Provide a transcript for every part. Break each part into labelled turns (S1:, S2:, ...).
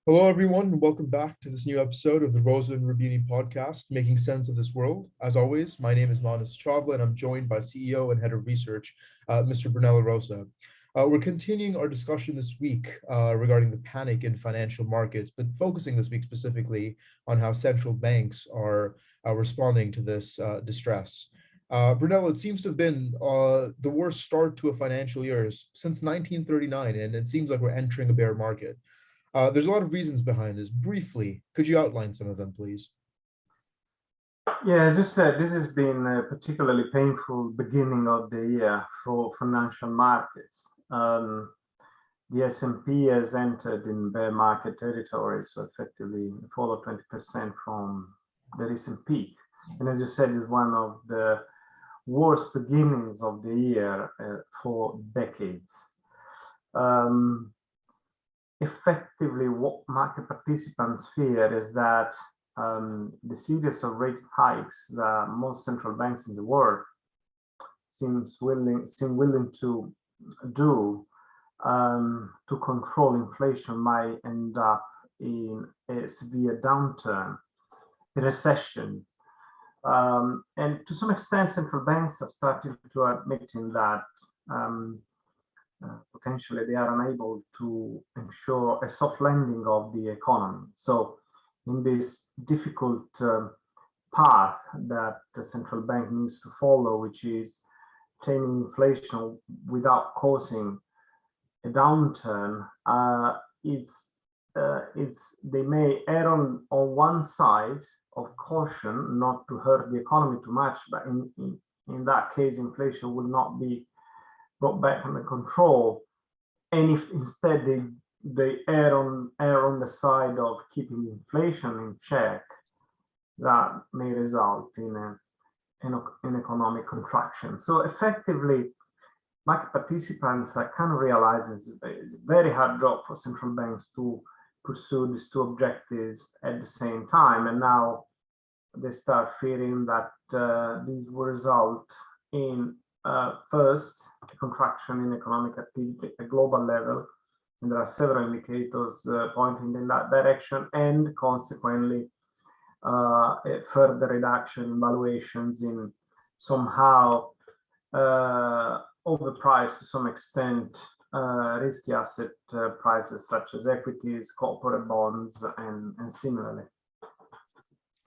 S1: Hello, everyone, and welcome back to this new episode of the Rosa and Rubini podcast, Making Sense of This World. As always, my name is Manas Chawla, and I'm joined by CEO and Head of Research, Mr. Brunello Rosa. We're continuing our discussion this week regarding the panic in financial markets, but focusing this week specifically on how central banks are responding to this distress. Brunello, it seems to have been the worst start to a financial year since 1939, and it seems like we're entering a bear market. There's a lot of reasons behind this. Briefly, could you outline some of them, please?
S2: Yeah, as you said, this has been a particularly painful beginning of the year for financial markets. The S&P has entered in bear market territory, so effectively a fall of 20% from the recent peak. And as you said, it's one of the worst beginnings of the year for decades. Effectively, what market participants fear is that the series of rate hikes that most central banks in the world seem willing to do to control inflation might end up in a severe downturn, a recession. And to some extent, central banks are starting to admitting that potentially they are unable to ensure a soft landing of the economy. So in this difficult path that the central bank needs to follow, which is taming inflation without causing a downturn, they may err on one side of caution not to hurt the economy too much, but in that case, inflation will not be brought back under control. And if instead they err on the side of keeping inflation in check, that may result in an economic contraction. So effectively, market participants kind of realize it's a very hard job for central banks to pursue these two objectives at the same time. And now they start fearing that these will result in first, a contraction in economic activity at a global level, and there are several indicators pointing in that direction, and consequently, a further reduction in valuations in somehow overpriced to some extent risky asset prices such as equities, corporate bonds, and similarly.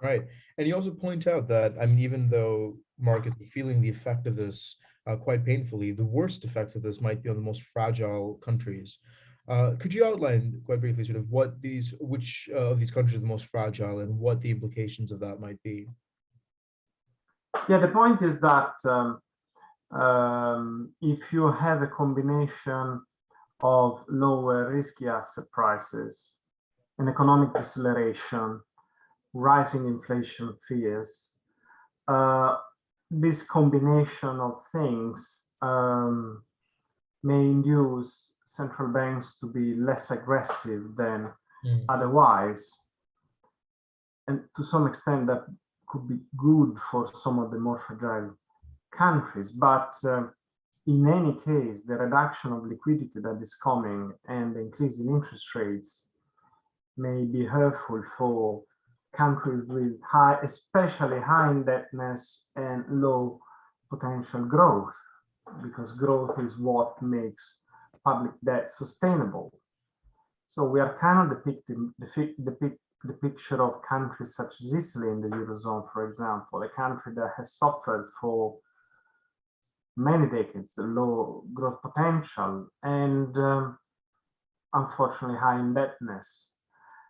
S1: Right. And you also point out that, I mean, even though markets are feeling the effect of this quite painfully, the worst effects of this might be on the most fragile countries. Could you outline quite briefly sort of which of these countries are the most fragile and what the implications of that might be?
S2: Yeah, the point is that if you have a combination of lower risky asset prices, an economic deceleration, rising inflation fears, this combination of things may induce central banks to be less aggressive than otherwise. And to some extent, that could be good for some of the more fragile countries. But in any case, the reduction of liquidity that is coming and the increase in interest rates may be hurtful for countries with high, especially high indebtedness and low potential growth, because growth is what makes public debt sustainable. So we are kind of depicting the picture of countries such as Italy in the Eurozone, for example, a country that has suffered for many decades the low growth potential and unfortunately high indebtedness.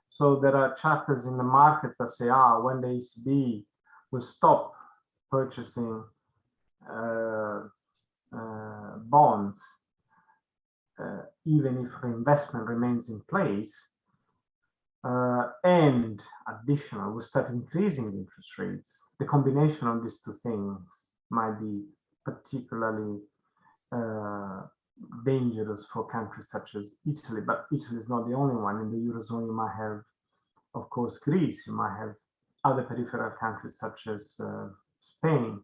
S2: So there are chapters in the markets that say, when the ECB will stop purchasing bonds, even if reinvestment remains in place, and additional, will start increasing interest rates. The combination of these two things might be particularly dangerous for countries such as Italy, but Italy is not the only one. In the Eurozone, you might have, of course, Greece, you might have other peripheral countries such as Spain,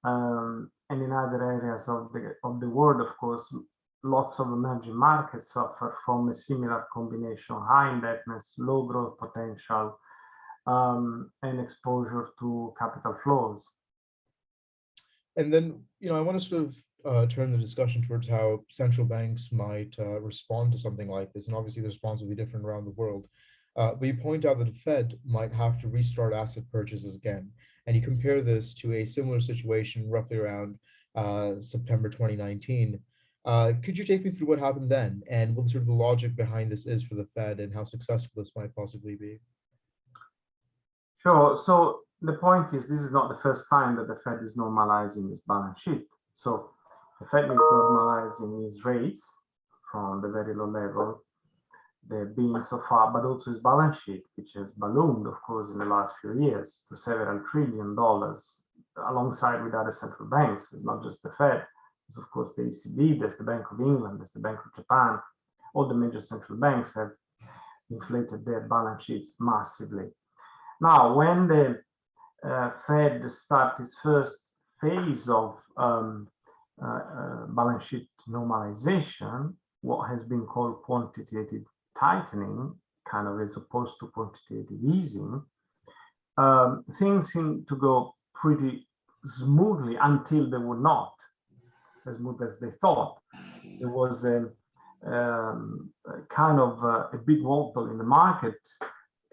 S2: and in other areas of the world, of course, lots of emerging markets suffer from a similar combination: high indebtedness, low growth potential, and exposure to capital flows.
S1: And then, I want to sort of turn the discussion towards how central banks might respond to something like this. And obviously, the response will be different around the world. But you point out that the Fed might have to restart asset purchases again. And you compare this to a similar situation roughly around September 2019. Could you take me through what happened then and what sort of the logic behind this is for the Fed and how successful this might possibly be?
S2: Sure. So the point is, this is not the first time that the Fed is normalizing its balance sheet. So the Fed is normalizing its rates from the very low level they've been so far, but also its balance sheet, which has ballooned, of course, in the last few years to several $1 trillion, alongside with other central banks. It's not just the Fed. There's, of course, the ECB, there's the Bank of England, there's the Bank of Japan. All the major central banks have inflated their balance sheets massively. Now, when the Fed starts its first phase of balance sheet normalization, what has been called quantitative tightening, kind of as opposed to quantitative easing, things seem to go pretty smoothly until they were not as smooth as they thought. There was a kind of a big wobble in the market,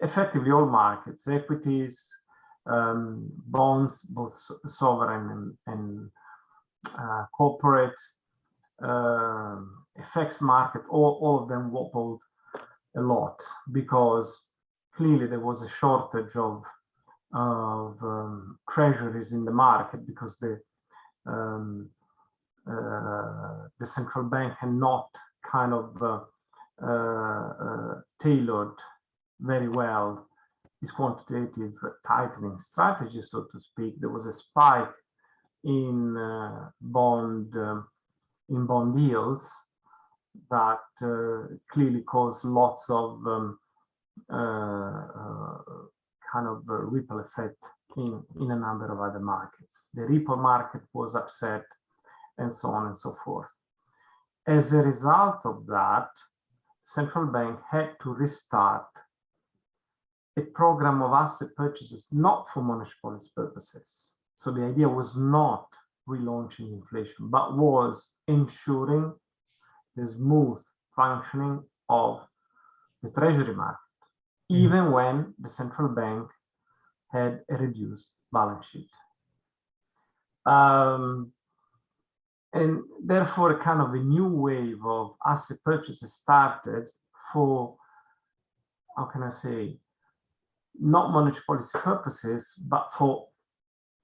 S2: effectively all markets, equities, bonds, both sovereign and corporate, FX market, all of them wobbled a lot because clearly there was a shortage of treasuries in the market because the central bank had not kind of tailored very well its quantitative tightening strategy, so to speak. There was a spike in bond yields that clearly caused lots of kind of ripple effect in a number of other markets. The repo market was upset, and so on and so forth. As a result of that, central bank had to restart a program of asset purchases, not for monetary policy purposes. So the idea was not relaunching inflation, but was ensuring the smooth functioning of the treasury market, even when the central bank had a reduced balance sheet. And therefore, a kind of a new wave of asset purchases started for, how can I say, not monetary policy purposes, but for,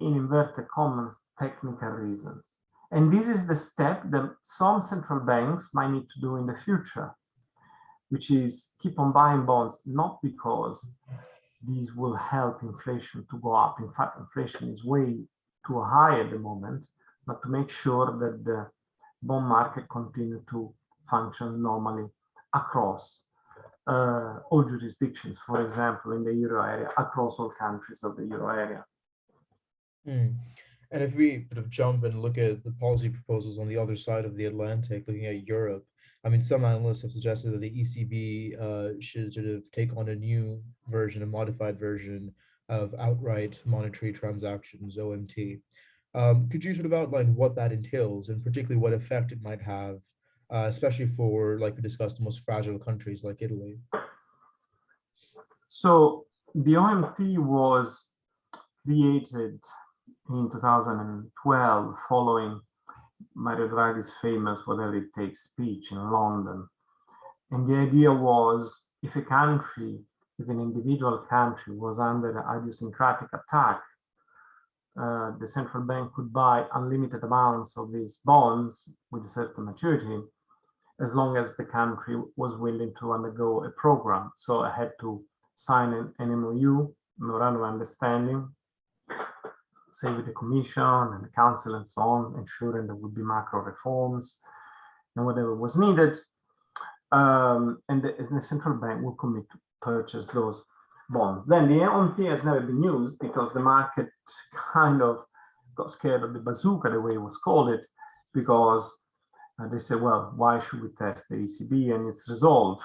S2: in inverted commas, technical reasons. And this is the step that some central banks might need to do in the future, which is keep on buying bonds, not because these will help inflation to go up. In fact, inflation is way too high at the moment, but to make sure that the bond market continue to function normally across all jurisdictions, for example, in the euro area, across all countries of the euro area.
S1: And if we sort of jump and look at the policy proposals on the other side of the Atlantic, looking at Europe, I mean, some analysts have suggested that the ECB should sort of take on a new version, a modified version of outright monetary transactions, OMT. Could you sort of outline what that entails and particularly what effect it might have, especially for, like we discussed, the most fragile countries like Italy?
S2: So the OMT was created in 2012 following Mario Draghi's famous "whatever it takes" speech in London. And the idea was, if an individual country was under an idiosyncratic attack, the central bank could buy unlimited amounts of these bonds with a certain maturity, as long as the country was willing to undergo a program. So I had to sign an MOU, memorandum of understanding, say with the Commission and the Council and so on, ensuring there would be macro reforms and whatever was needed. And the central bank will commit to purchase those bonds. Then the OMT has never been used because the market kind of got scared of the bazooka, the way it was called it, because they say, well, why should we test the ECB and its resolve?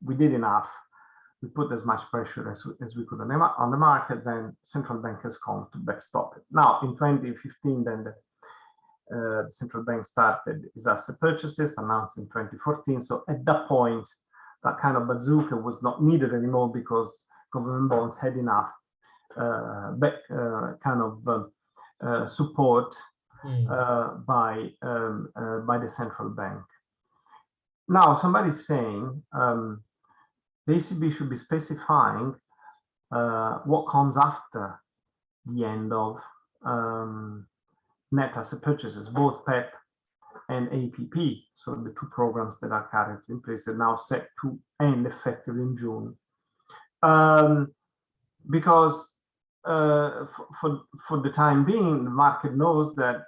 S2: We did enough. We put as much pressure as we could on the market, then central bank has come to backstop it. Now, in 2015, then the central bank started its asset purchases, announced in 2014. So at that point, that kind of bazooka was not needed anymore because government bonds had enough support by the central bank. Now, somebody's saying the ECB should be specifying what comes after the end of net asset purchases, both PEP and APP. So the two programs that are currently in place are now set to end effective in June. Because for the time being, the market knows that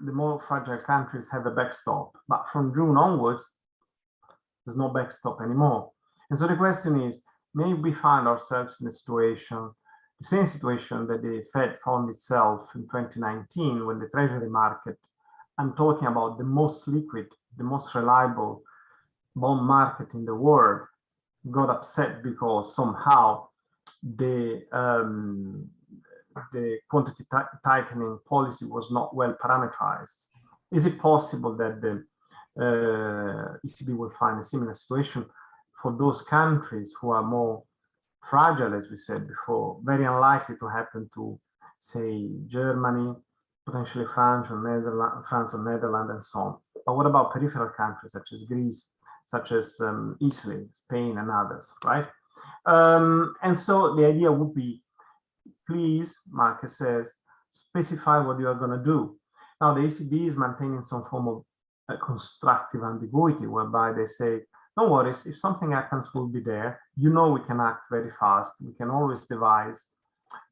S2: the more fragile countries have a backstop, but from June onwards, there's no backstop anymore. And so the question is, may we find ourselves in a situation, the same situation that the Fed found itself in 2019 when the treasury market, I'm talking about the most liquid, the most reliable bond market in the world, got upset because somehow the quantity tightening policy was not well parameterized. Is it possible that the ECB will find a similar situation for those countries who are more fragile, as we said before? Very unlikely to happen to, say, Germany, potentially France or Netherlands, and so on. But what about peripheral countries such as Greece, such as Italy, Spain, and others, right? And so the idea would be, please, Marcus says, specify what you are going to do. Now, the ECB is maintaining some form of constructive ambiguity, whereby they say, no worries, if something happens, we'll be there. We can act very fast. We can always devise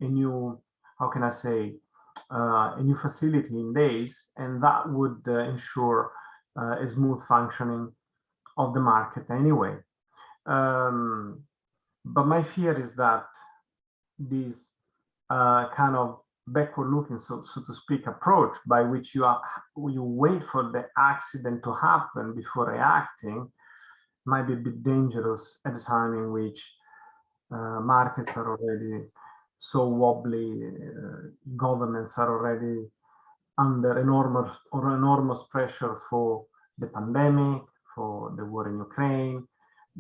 S2: a new, how can I say, a new facility in days, and that would ensure a smooth functioning of the market anyway. But my fear is that this kind of backward-looking, so to speak, approach by which you wait for the accident to happen before reacting might be a bit dangerous at a time in which markets are already so wobbly, governments are already under enormous pressure for the pandemic, for the war in Ukraine,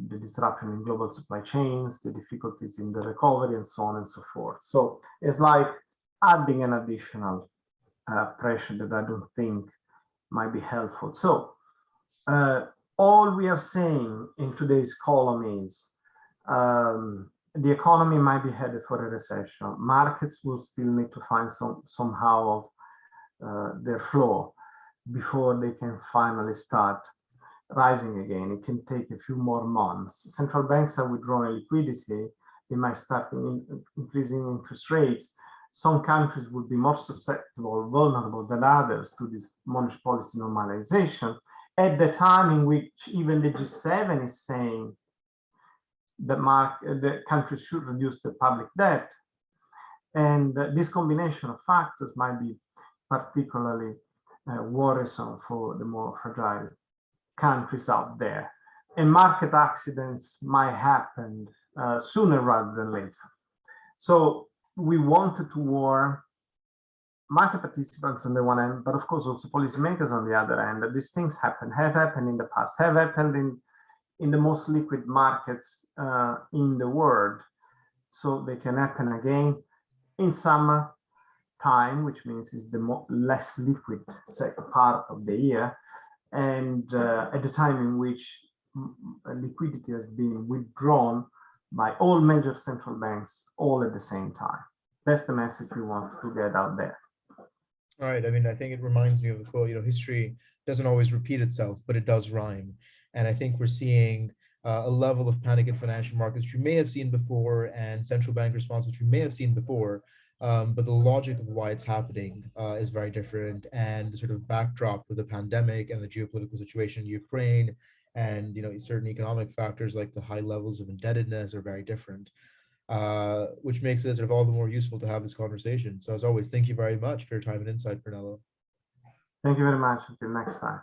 S2: the disruption in global supply chains, the difficulties in the recovery, and so on and so forth. So it's like adding an additional pressure that I don't think might be helpful. So all we are saying in today's column is the economy might be headed for a recession. Markets will still need to find somehow of their floor before they can finally start rising again. It can take a few more months. Central banks are withdrawing liquidity. They might start increasing interest rates. Some countries would be more susceptible, vulnerable than others to this monetary policy normalization at the time in which even the G7 is saying that the countries should reduce their public debt. And this combination of factors might be particularly worrisome for the more fragile countries out there. And market accidents might happen sooner rather than later. So we wanted to warn market participants on the one hand, but of course also policymakers on the other hand, that these things have happened in the past, have happened in the most liquid markets in the world. So they can happen again in summer time, which means it's the less liquid part of the year, and at the time in which liquidity has been withdrawn by all major central banks all at the same time. That's the message we want to get out there.
S1: All right. I mean, I think it reminds me of the quote, history doesn't always repeat itself, but it does rhyme. And I think we're seeing a level of panic in financial markets which we may have seen before, and central bank response which we may have seen before. But the logic of why it's happening is very different, and the sort of backdrop with the pandemic and the geopolitical situation in Ukraine, and certain economic factors like the high levels of indebtedness are very different, which makes it sort of all the more useful to have this conversation. So as always, thank you very much for your time and insight, Brunello.
S2: Thank you very much. Until next time.